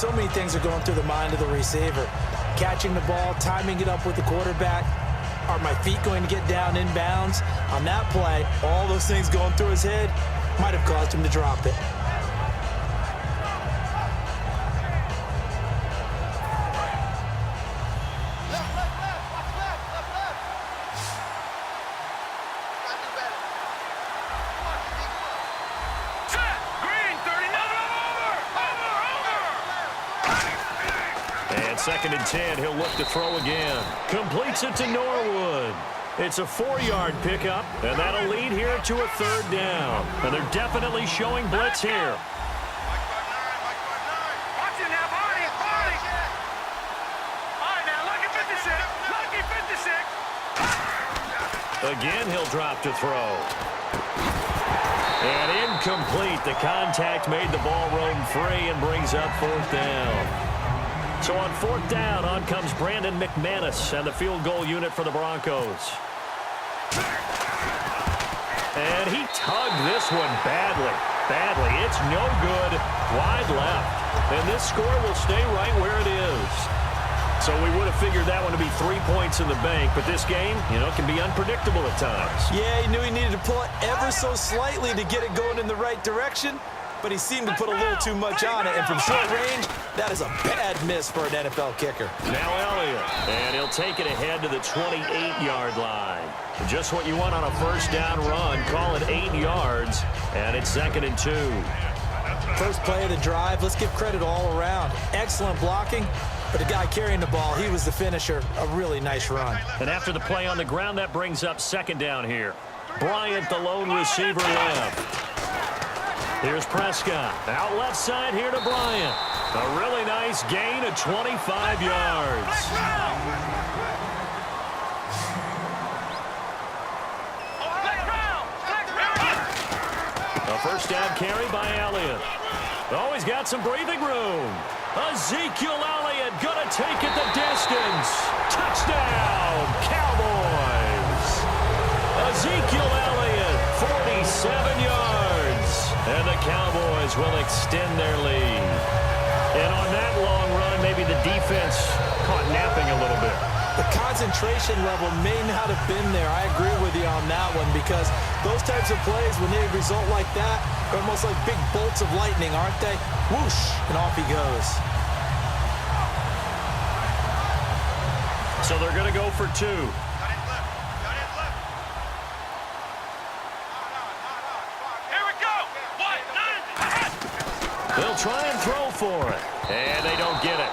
So many things are going through the mind of the receiver. Catching the ball, timing it up with the quarterback. Are my feet going to get down in bounds? On that play, all those things going through his head might have caused him to drop it. Second and 10, he'll look to throw again. Completes it to Norwood. It's a 4-yard pickup, and that'll lead here to a third down. And they're definitely showing blitz here. Again, he'll drop to throw. And incomplete. The contact made the ball roam free and brings up fourth down. So on fourth down, on comes Brandon McManus and the field goal unit for the Broncos. And he tugged this one badly. It's no good. Wide left. And this score will stay right where it is. So we would have figured that one to be 3 points in the bank. But this game, can be unpredictable at times. Yeah, he knew he needed to pull it ever so slightly to get it going in the right direction. But he seemed to put a little too much on it. And from short range, that is a bad miss for an NFL kicker. Now Elliott. And he'll take it ahead to the 28-yard line. Just what you want on a first down run. Call it 8 yards. And it's second and 2. First play of the drive. Let's give credit all around. Excellent blocking. But the guy carrying the ball, he was the finisher. A really nice run. And after the play on the ground, that brings up second down here. Bryant, the lone receiver, left. Here's Prescott. Out left side here to Bryant. A really nice gain of 25 yards. A first down carry by Elliott. Oh, he's got some breathing room. Ezekiel Elliott gonna take it the distance. Touchdown, Cowboys. Ezekiel Elliott, 47 yards. And the Cowboys will extend their lead. And on that long run, maybe the defense caught napping a little bit. The concentration level may not have been there. I agree with you on that one because those types of plays, when they result like that, are almost like big bolts of lightning, aren't they? Whoosh, and off he goes. So they're going to go for 2. They'll try and throw for it. And they don't get it.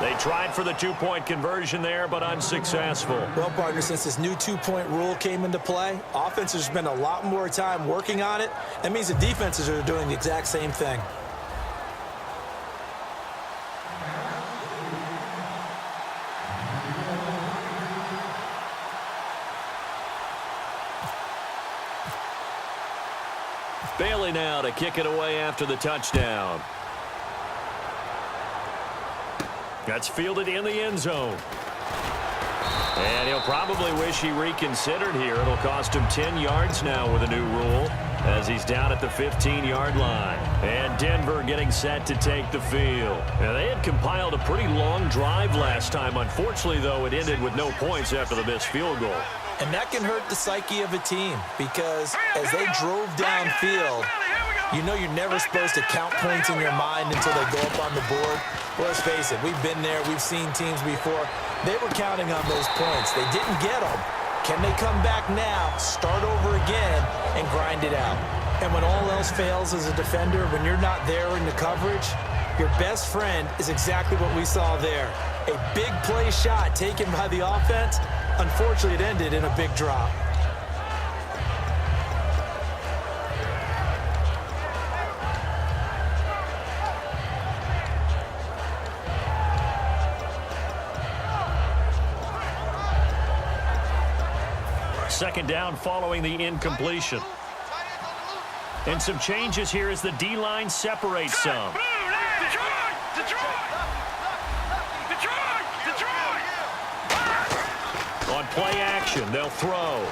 They tried for the 2-point conversion there, but unsuccessful. Well, partner, since this new 2-point rule came into play, offense has spent a lot more time working on it. That means the defenses are doing the exact same thing. Bailey now to kick it away after the touchdown. That's fielded in the end zone. And he'll probably wish he reconsidered here. It'll cost him 10 yards now with a new rule as he's down at the 15-yard line. And Denver getting set to take the field. Now, they had compiled a pretty long drive last time. Unfortunately, though, it ended with no points after the missed field goal. And that can hurt the psyche of a team because as they drove downfield, you know you're never supposed to count points in your mind until they go up on the board. Well, let's face it, we've been there. We've seen teams before. They were counting on those points. They didn't get them. Can they come back now, start over again, and grind it out? And when all else fails as a defender, when you're not there in the coverage, your best friend is exactly what we saw there. A big play shot taken by the offense. Unfortunately, it ended in a big drop. Second down following the incompletion. And some changes here as the D-line separates some. On play action, they'll throw.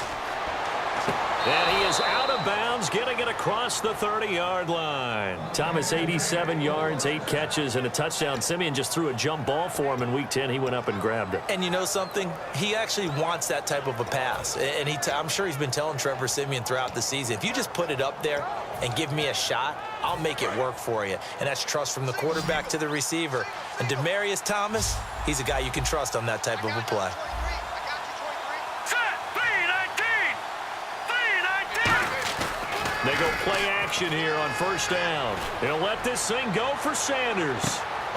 And he is out of bounds, getting it across the 30-yard line. Thomas, 87 yards, 8 catches, and a touchdown. Simeon just threw a jump ball for him in Week 10. He went up and grabbed it. And you know something? He actually wants that type of a pass. And I'm sure he's been telling Trevor Simeon throughout the season, if you just put it up there and give me a shot, I'll make it work for you. And that's trust from the quarterback to the receiver. And Demaryius Thomas, he's a guy you can trust on that type of a play. They go play action here on first down. They'll let this thing go for Sanders.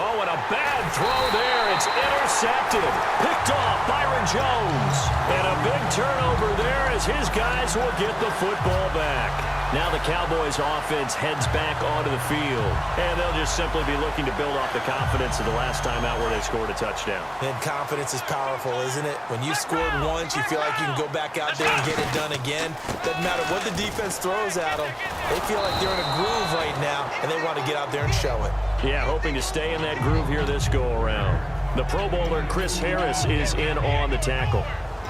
Oh, and a bad throw there. It's intercepted. Picked off Byron Jones. And a big turnover there as his guys will get the football back. Now the Cowboys offense heads back onto the field. And they'll just simply be looking to build off the confidence of the last time out where they scored a touchdown. And confidence is powerful, isn't it? When you've scored once, you feel like you can go back out there and get it done again. Doesn't matter what the defense throws at them. They feel like they're in a groove right now, and they want to get out there and show it. Yeah, hoping to stay in that groove here this go-around. The Pro Bowler Chris Harris is in on the tackle.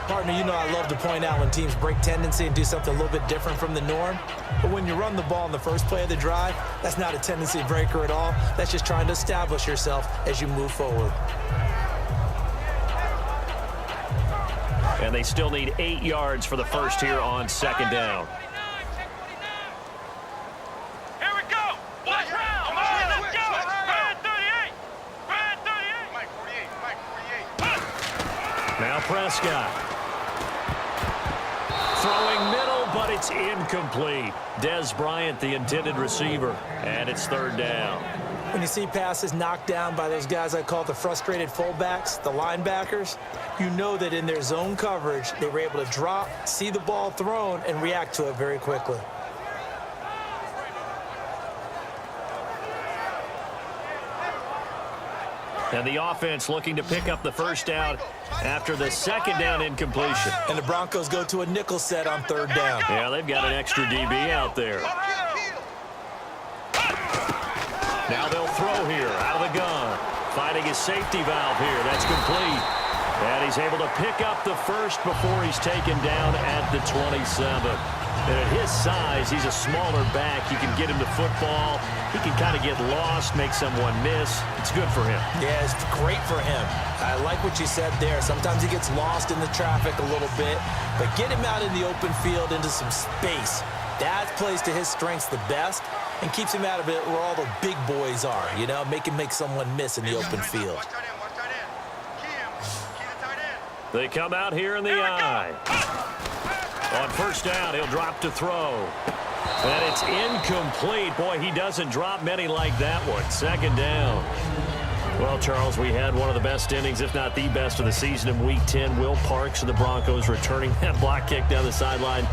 Partner, you know I love to point out when teams break tendency and do something a little bit different from the norm. But when you run the ball in the first play of the drive, that's not a tendency breaker at all. That's just trying to establish yourself as you move forward. And they still need 8 yards for the first here on second down. Here we go. Watch round. Let's go. Brad 38. Brad 38. Mike 48. Mike 48. Now Prescott. Throwing middle, but it's incomplete. Des Bryant, the intended receiver, and it's third down. When you see passes knocked down by those guys I call the frustrated fullbacks, the linebackers, you know that in their zone coverage, they were able to drop, see the ball thrown, and react to it very quickly. And the offense looking to pick up the first down after the second down incompletion. And the Broncos go to a nickel set on third down. Yeah, they've got an extra DB out there. Now they'll throw here out of the gun. Finding his safety valve here. That's complete. And he's able to pick up the first before he's taken down at the 27. And at his size, he's a smaller back. You can get him the football. He can kind of get lost, make someone miss. It's good for him. Yeah, it's great for him. I like what you said there. Sometimes he gets lost in the traffic a little bit, but get him out in the open field into some space. That plays to his strengths the best and keeps him out of it where all the big boys are, you know, make someone miss in the open field. They come out here in the eye. On first down, he'll drop to throw. And it's incomplete. Boy, he doesn't drop many like that one. Second down. Well, Charles, we had one of the best innings, if not the best of the season in Week 10. Will Parks of the Broncos returning that block kick down the sideline.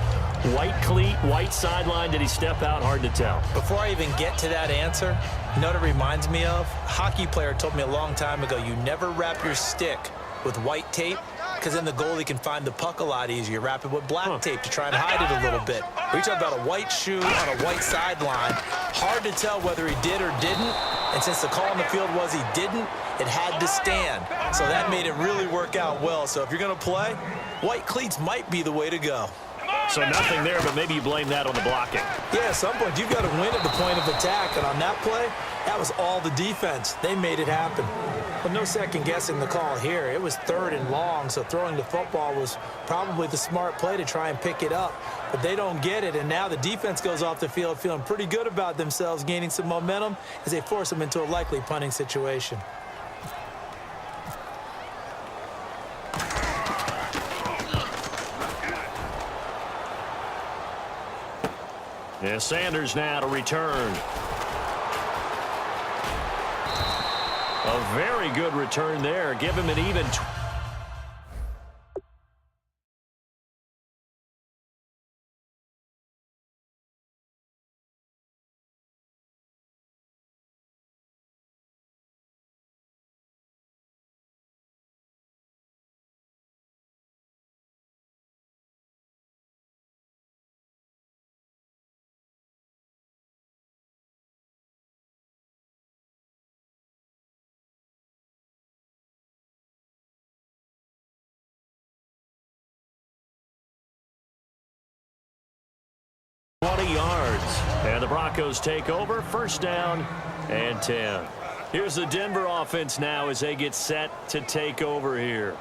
White cleat, white sideline. Did he step out? Hard to tell. Before I even get to that answer, you know what it reminds me of? A hockey player told me a long time ago, you never wrap your stick with white tape, because then the goalie can find the puck a lot easier. Wrap it with black tape to try and hide it a little bit. We talk about a white shoe on a white sideline. Hard to tell whether he did or didn't. And since the call on the field was he didn't, it had to stand. So that made it really work out well. So if you're going to play, white cleats might be the way to go. So nothing there, but maybe you blame that on the blocking. Yeah, at some point you've got to win at the point of attack. And on that play, that was all the defense. They made it happen. But no second guessing the call here. It was third and long, so throwing the football was probably the smart play to try and pick it up. But they don't get it, and now the defense goes off the field feeling pretty good about themselves, gaining some momentum as they force them into a likely punting situation. Yeah, Sanders now to return. A very good return there. Give him an even the Broncos take over. First down and 10. Here's the Denver offense now as they get set to take over here.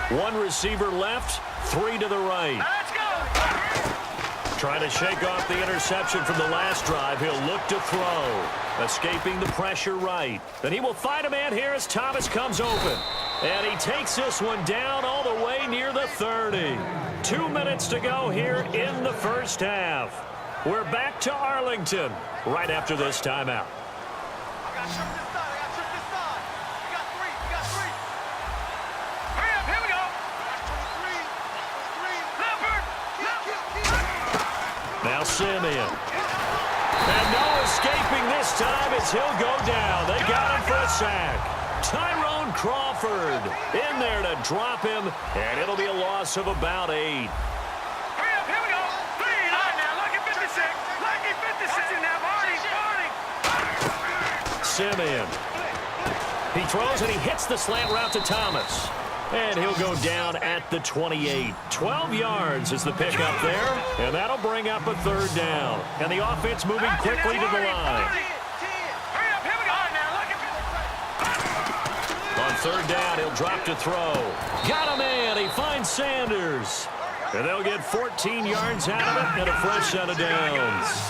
One receiver left, 3 to the right. Let's go. Trying to shake off the interception from the last drive. He'll look to throw. Escaping the pressure right. Then he will find a man here as Thomas comes open. And he takes this one down all the way near the 30. 2 minutes to go here in the first half. We're back to Arlington right after this timeout. Now Simeon. And no escaping this time as he'll go down. They got him for a sack. Tyrone Crawford in there to drop him, and it'll be a loss of about 8. Here we go. 3. All right, now, lucky 56. Lucky 56 in that party. Simeon. He throws and he hits the slant route to Thomas. And he'll go down at the 28. 12 yards is the pickup there. And that'll bring up a third down. And the offense moving quickly to the line. On third down, he'll drop to throw. Got a man. He finds Sanders. And they'll get 14 yards out of it and a fresh set of downs.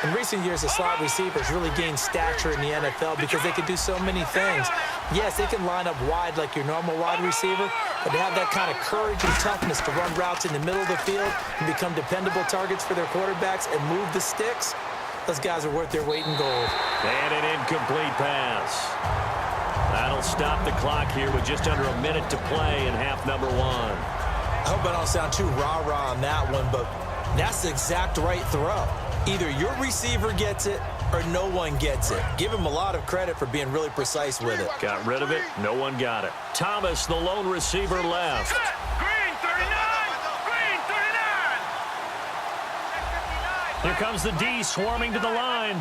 In recent years, the slot receivers really gained stature in the NFL because they can do so many things. Yes, they can line up wide like your normal wide receiver, but to have that kind of courage and toughness to run routes in the middle of the field and become dependable targets for their quarterbacks and move the sticks, those guys are worth their weight in gold. And an incomplete pass. That'll stop the clock here with just under a minute to play in half number 1. I hope I don't sound too rah-rah on that one, but that's the exact right throw. Either your receiver gets it or no one gets it. Give him a lot of credit for being really precise with it. Got rid of it. No one got it. Thomas, the lone receiver, left. Green 39. Green 39. Here comes the D swarming to the line.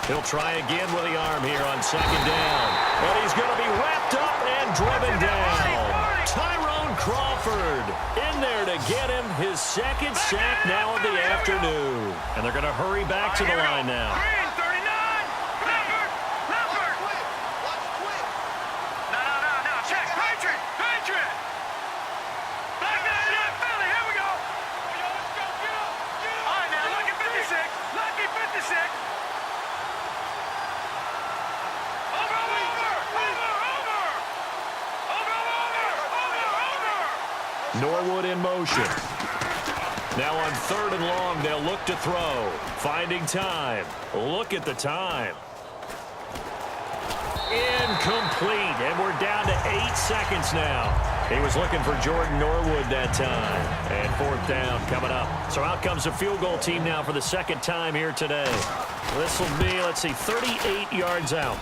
He'll try again with the arm here on second down. But he's going to be wrapped up and driven down. Tyrone Crawford in there to get him his second sack now of the afternoon. And they're going to hurry back to the line now. Green 39. Leffert. No. Check. Patriot. Back to that Philly. Here we go. Let's go. Get up. All right, now, lucky 56. Lucky 56. Norwood in motion. Now on third and long, they'll look to throw. Finding time. Look at the time. Incomplete, and we're down to 8 seconds now. He was looking for Jordan Norwood that time. And fourth down coming up. So out comes the field goal team now for the second time here today. This will be, 38 yards out.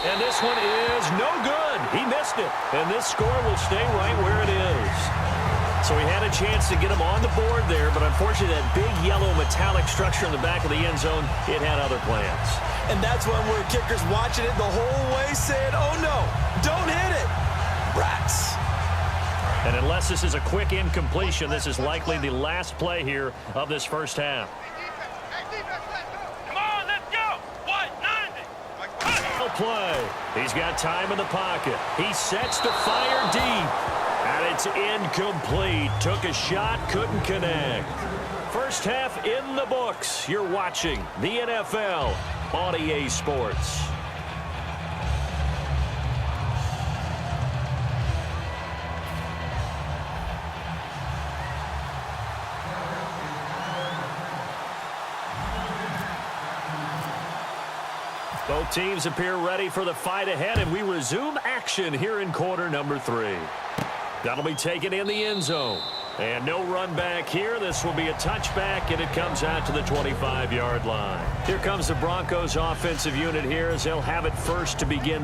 And this one is no good. He missed it. And this score will stay right where it is. So he had a chance to get him on the board there, but unfortunately that big yellow metallic structure in the back of the end zone, it had other plans. And that's when we're kickers watching it the whole way saying, oh no, don't hit it. Rats. And unless this is a quick incompletion, this is likely the last play here of this first half. Come on, let's go. 190. Play. He's got time in the pocket. He sets to fire deep. And it's incomplete. Took a shot, couldn't connect. First half in the books. You're watching the NFL on EA Sports. Both teams appear ready for the fight ahead, and we resume action here in quarter number 3. That'll be taken in the end zone. And no run back here. This will be a touchback, and it comes out to the 25-yard line. Here comes the Broncos offensive unit here as they'll have it first to begin.